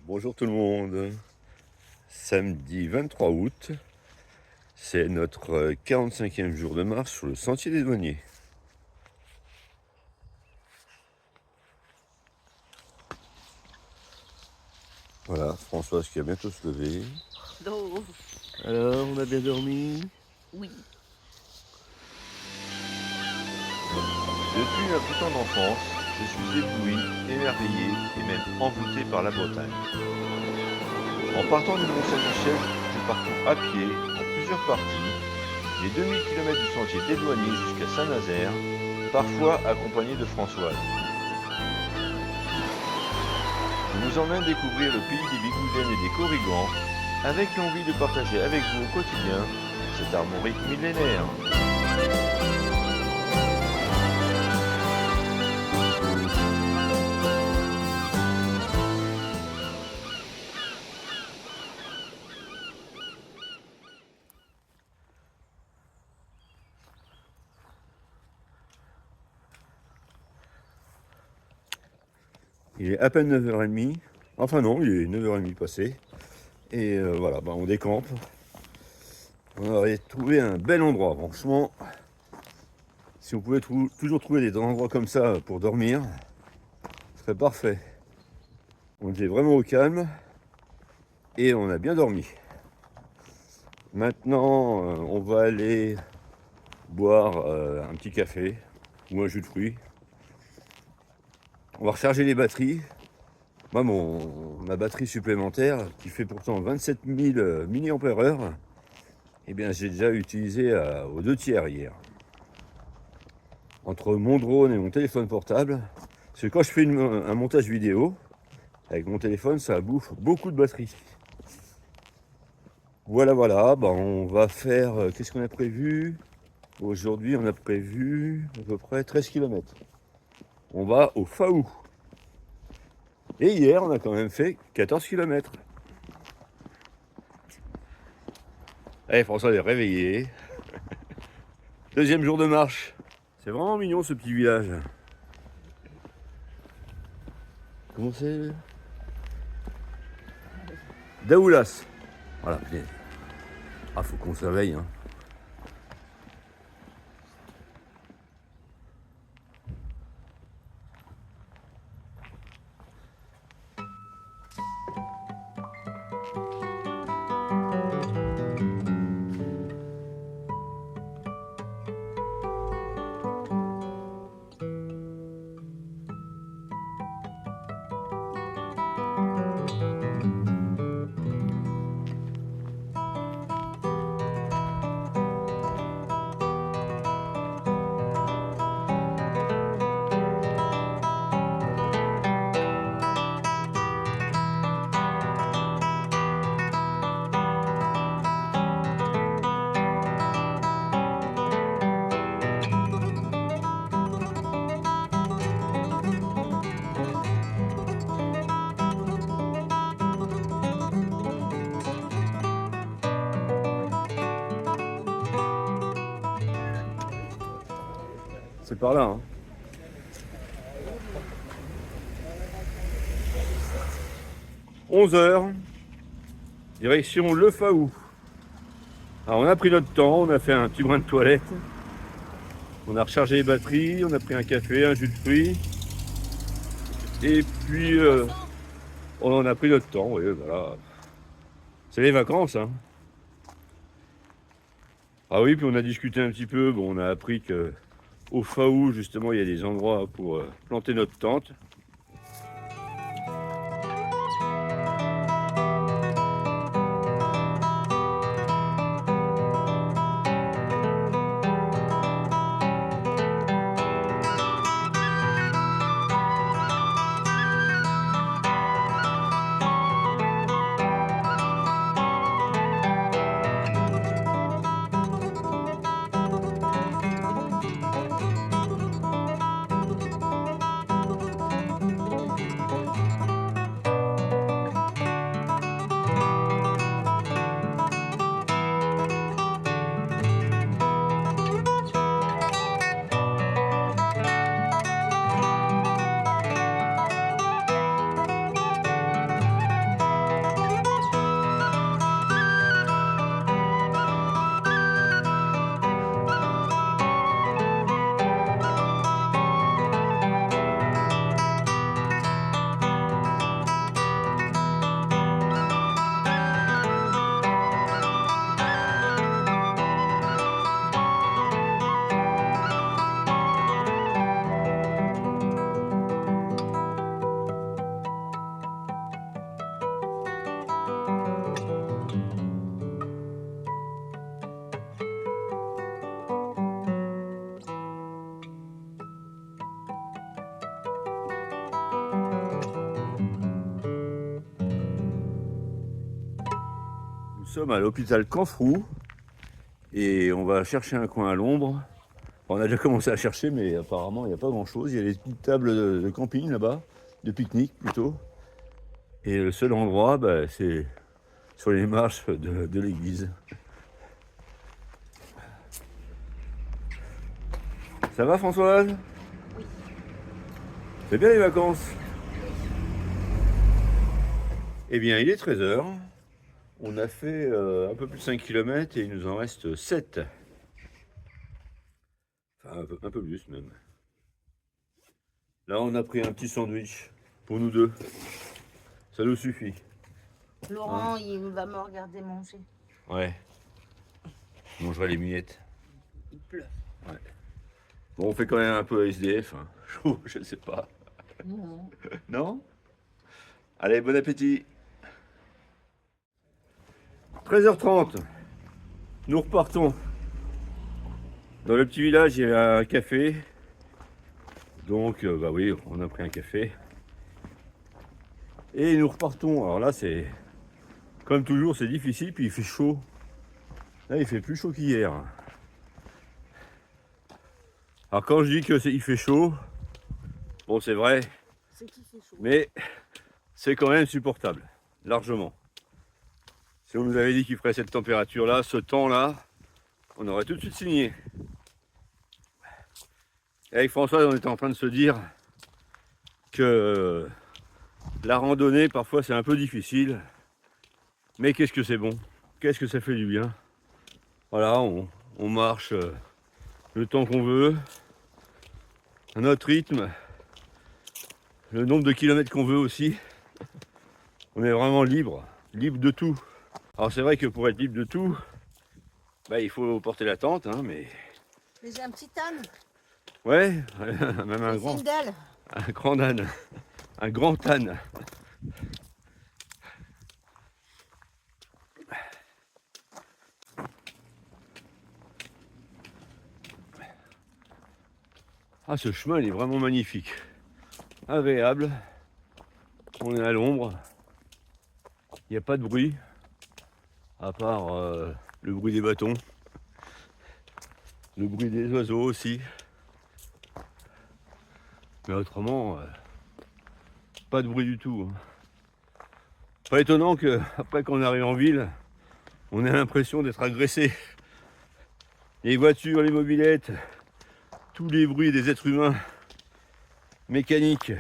Bonjour tout le monde. Samedi 23 août, c'est notre 45e jour de marche sur le sentier des douaniers. Voilà, Françoise qui va bientôt se lever. Non. Alors, on a bien dormi? Oui. Depuis ma plus tendre enfance, je suis ébloui, émerveillé et même envoûté par la Bretagne. En partant du Mont-Saint-Michel, je parcours à pied, en plusieurs parties, les 2000 km du sentier des douaniers jusqu'à Saint-Nazaire, parfois accompagné de Françoise. Je vous emmène découvrir le pays des Bigoudènes et des Corrigans, avec l'envie de partager avec vous au quotidien cette armorique millénaire. Il est à peine 9h30. Enfin non, il est 9h30 passé. Et voilà, on décampe. On aurait trouvé un bel endroit, franchement. Si on pouvait toujours trouver des endroits comme ça pour dormir, ce serait parfait. On était vraiment au calme et on a bien dormi. Maintenant, on va aller boire un petit café ou un jus de fruits. On va recharger les batteries. Moi, ma batterie supplémentaire, qui fait pourtant 27 000 mAh, eh bien, j'ai déjà utilisé aux 2/3 hier. Entre mon drone et mon téléphone portable, parce que quand je fais un montage vidéo, avec mon téléphone, ça bouffe beaucoup de batterie. Voilà, on va faire, qu'est-ce qu'on a prévu? Aujourd'hui, on a prévu à peu près 13 km. On va au Faou. Et hier, on a quand même fait 14 km. Allez, François est réveillé. Deuxième jour de marche. C'est vraiment mignon ce petit village. Comment c'est? Daoulas. Voilà, putain. Ah, faut qu'on se réveille, hein. C'est par là, hein. « 11h, direction Le Faou. » Alors on a pris notre temps, on a fait un petit brin de toilette. On a rechargé les batteries, on a pris un café, un jus de fruits. Et puis on en a pris notre temps, oui, voilà. C'est les vacances, hein. Ah oui, puis on a discuté un petit peu, on a appris que au Faou, justement, il y a des endroits pour planter notre tente. sommes à l'hôpital Canfrou et on va chercher un coin à l'ombre. On a déjà commencé à chercher, mais apparemment il n'y a pas grand chose. Il y a des petites tables de camping là-bas, de pique-nique plutôt. Et le seul endroit, bah, c'est sur les marches de l'église. Ça va Françoise? Oui. C'est bien les vacances? Eh bien il est 13h. On a fait un peu plus de 5 km et il nous en reste 7. Enfin un peu plus même. Là on a pris un petit sandwich pour nous deux. Ça nous suffit. Laurent, il va me regarder manger. Ouais. Je mangerai les miettes. Il pleut. Ouais. Bon, on fait quand même un peu SDF. Hein. Chaud, je ne sais pas. Non. Non? Allez, bon appétit. 13h30. Nous repartons. Dans le petit village, il y a un café. Donc, bah oui, on a pris un café. Et nous repartons. Alors là, c'est... Comme toujours, c'est difficile, puis il fait chaud. Là, il fait plus chaud qu'hier. Alors quand je dis qu'il fait chaud, bon c'est vrai, C'est qu'il fait chaud. mais c'est quand même supportable, largement. Si on nous avait dit qu'il ferait cette température-là, ce temps-là, on aurait tout de suite signé. Et avec Françoise, on était en train de se dire que la randonnée, parfois c'est un peu difficile, mais qu'est-ce que c'est bon, qu'est-ce que ça fait du bien. Voilà, on marche le temps qu'on veut, à notre rythme, le nombre de kilomètres qu'on veut aussi. On est vraiment libre de tout. Alors c'est vrai que pour être libre de tout, bah, il faut porter la tente, hein, mais... Mais j'ai un petit âne. Ouais, même un grand âne, un grand âne. Ah, ce chemin, il est vraiment magnifique. Agréable. On est à l'ombre. Il n'y a pas de bruit. À part le bruit des bâtons. Le bruit des oiseaux aussi. Mais autrement, pas de bruit du tout. Pas étonnant qu'après qu'on arrive en ville, on ait l'impression d'être agressé. Les voitures, les mobylettes, tous les bruits des êtres humains mécaniques.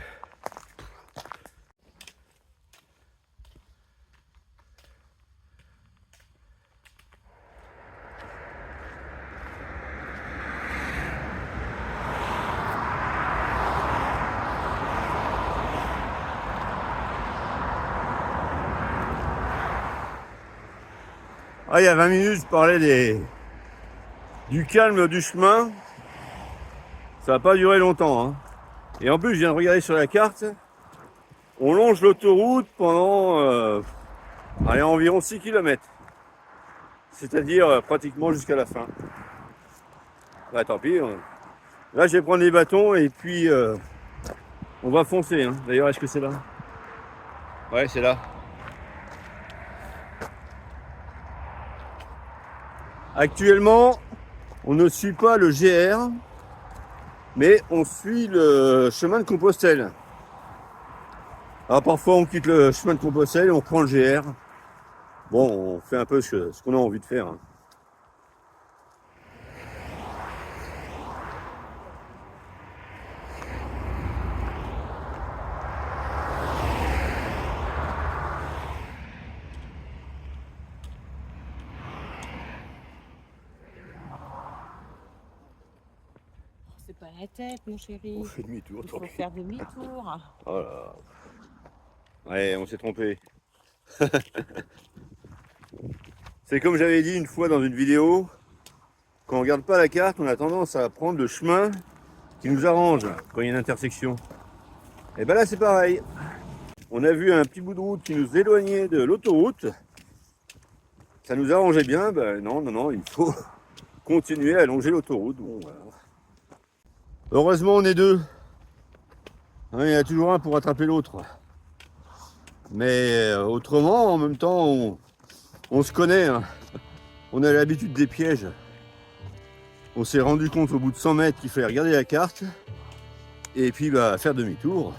Ah, il y a 20 minutes, je parlais du calme du chemin. Ça va pas durer longtemps. Hein. Et en plus, je viens de regarder sur la carte. On longe l'autoroute pendant environ 6 km. C'est-à-dire pratiquement jusqu'à la fin. Bah tant pis. Là, je vais prendre les bâtons et puis on va foncer. Hein. D'ailleurs, est-ce que c'est là? Ouais, c'est là. Actuellement, on ne suit pas le GR, mais on suit le chemin de Compostelle. Alors parfois on quitte le chemin de Compostelle et on prend le GR. Bon, on fait un peu ce qu'on a envie de faire. Hein. C'est pas la tête, mon chéri. On fait demi-tour. Il faut faire demi-tour. Oh là. Ouais, on s'est trompé. C'est comme j'avais dit une fois dans une vidéo, quand on regarde pas la carte, on a tendance à prendre le chemin qui nous arrange quand il y a une intersection. Et ben là c'est pareil. On a vu un petit bout de route qui nous éloignait de l'autoroute. Ça nous arrangeait bien, ben non, il faut continuer à longer l'autoroute. Bon, voilà. Heureusement on est deux. Hein, il y en a toujours un pour attraper l'autre. Mais autrement, en même temps, On se connaît, hein. On a l'habitude des pièges. On s'est rendu compte au bout de 100 mètres qu'il fallait regarder la carte et puis bah, faire demi-tour.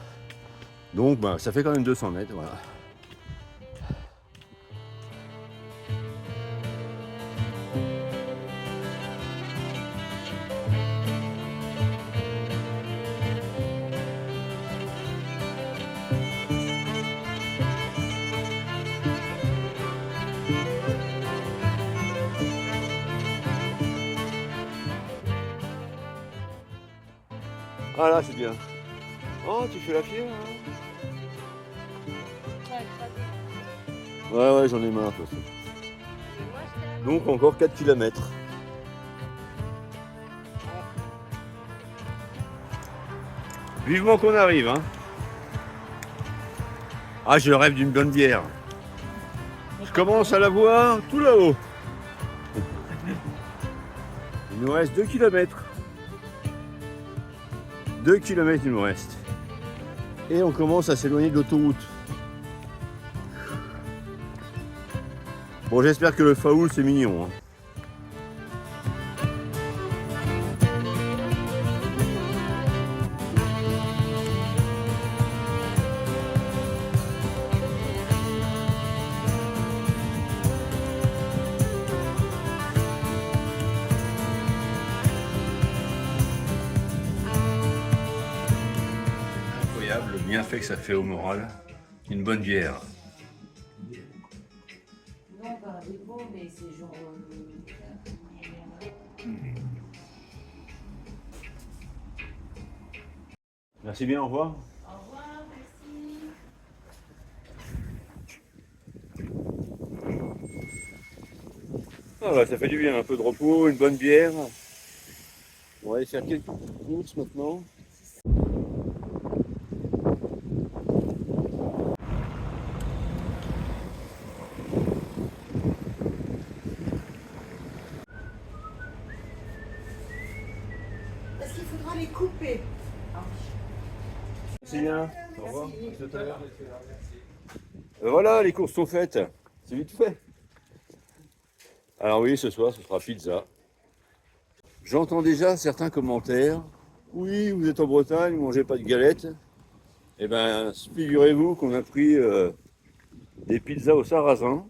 Donc bah, ça fait quand même 200 mètres, voilà. Ah là c'est bien. Oh tu fais la fière hein. Ouais j'en ai marre de toute façon. Donc encore 4 km. Vivement qu'on arrive hein. Ah je rêve d'une bonne bière. Je commence à la voir tout là-haut. Il nous reste 2 km. 2 km il nous reste. Et on commence à s'éloigner de l'autoroute. Bon j'espère que le faoul c'est mignon. Hein. Incroyable le bienfait que ça fait au moral. Une bonne bière. Non, pas des mots, mais c'est genre. Merci bien, au revoir. Au revoir, merci. Ah bah, ça fait du bien, un peu de repos, une bonne bière. On va aller faire quelques courses maintenant. Est-ce qu'il faudra les couper? Merci bien. Au revoir. À tout à l'heure. Voilà, les courses sont faites. C'est vite fait. Alors oui, ce soir, ce sera pizza. J'entends déjà certains commentaires. Oui, vous êtes en Bretagne, vous mangez pas de galettes. Eh bien, figurez-vous qu'on a pris des pizzas au sarrasin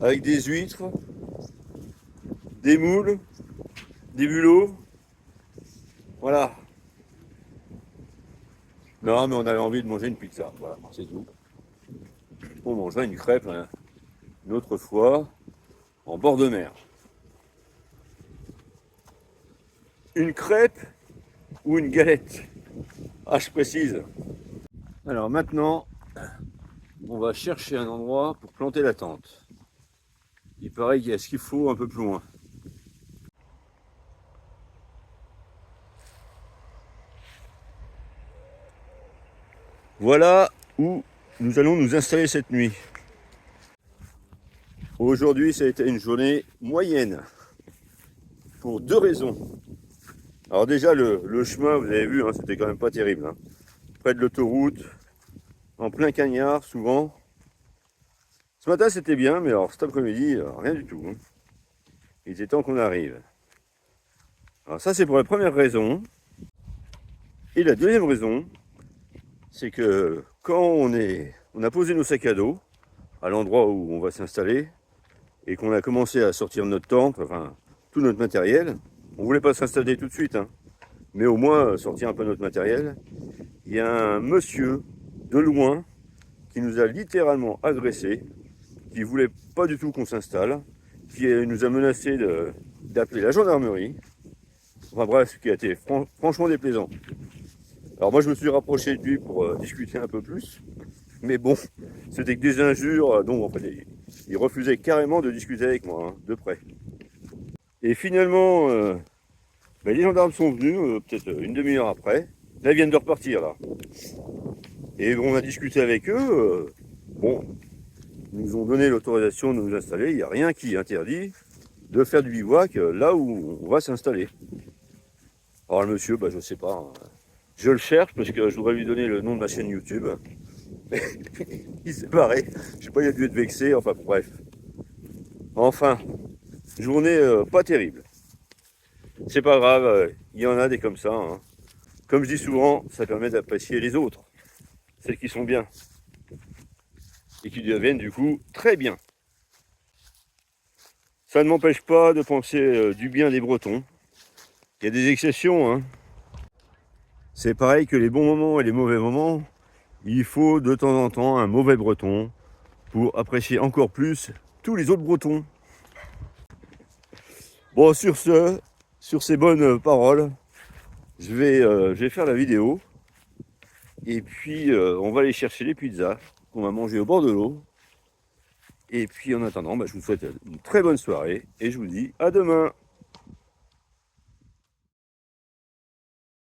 avec des huîtres, des moules, des bulots. Voilà. Non, mais on avait envie de manger une pizza. Voilà, c'est tout. On mangerait une crêpe hein, une autre fois en bord de mer. Une crêpe ou une galette? Ah, je précise. Alors maintenant, on va chercher un endroit pour planter la tente. Il paraît qu'il y a ce qu'il faut un peu plus loin. Voilà où nous allons nous installer cette nuit. Aujourd'hui, ça a été une journée moyenne pour deux raisons. Alors déjà, le chemin, vous avez vu, hein, c'était quand même pas terrible. Hein. Près de l'autoroute, en plein cagnard, souvent. Ce matin, c'était bien, mais alors cet après-midi, rien du tout. Hein. Il était temps qu'on arrive. Alors ça, c'est pour la première raison. Et la deuxième raison, c'est que quand on a posé nos sacs à dos à l'endroit où on va s'installer et qu'on a commencé à sortir notre tente, enfin tout notre matériel, on voulait pas s'installer tout de suite, hein, mais au moins sortir un peu notre matériel. Il y a un monsieur de loin qui nous a littéralement agressés, qui voulait pas du tout qu'on s'installe, qui nous a menacé d'appeler la gendarmerie. Enfin bref, ce qui a été franchement déplaisant. Alors moi je me suis rapproché de lui pour discuter un peu plus, mais bon, c'était que des injures, donc en fait il refusait carrément de discuter avec moi, hein, de près. Et finalement, les gendarmes sont venus, peut-être une demi-heure après, là ils viennent de repartir là. Et on a discuté avec eux, bon, ils nous ont donné l'autorisation de nous installer, il n'y a rien qui interdit de faire du bivouac là où on va s'installer. Alors le monsieur, je sais pas, hein. Je le cherche parce que je voudrais lui donner le nom de ma chaîne YouTube. Il s'est barré. Je sais pas, il a dû être vexé. Enfin bref. Enfin, journée pas terrible. C'est pas grave, il y en a des comme ça. Hein. Comme je dis souvent, ça permet d'apprécier les autres. Celles qui sont bien. Et qui deviennent du coup très bien. Ça ne m'empêche pas de penser du bien des Bretons. Il y a des exceptions. Hein. C'est pareil que les bons moments et les mauvais moments. Il faut de temps en temps un mauvais Breton pour apprécier encore plus tous les autres Bretons. Bon, sur ces bonnes paroles, je vais faire la vidéo. Et puis, on va aller chercher les pizzas qu'on va manger au bord de l'eau. Et puis, en attendant, je vous souhaite une très bonne soirée. Et je vous dis à demain.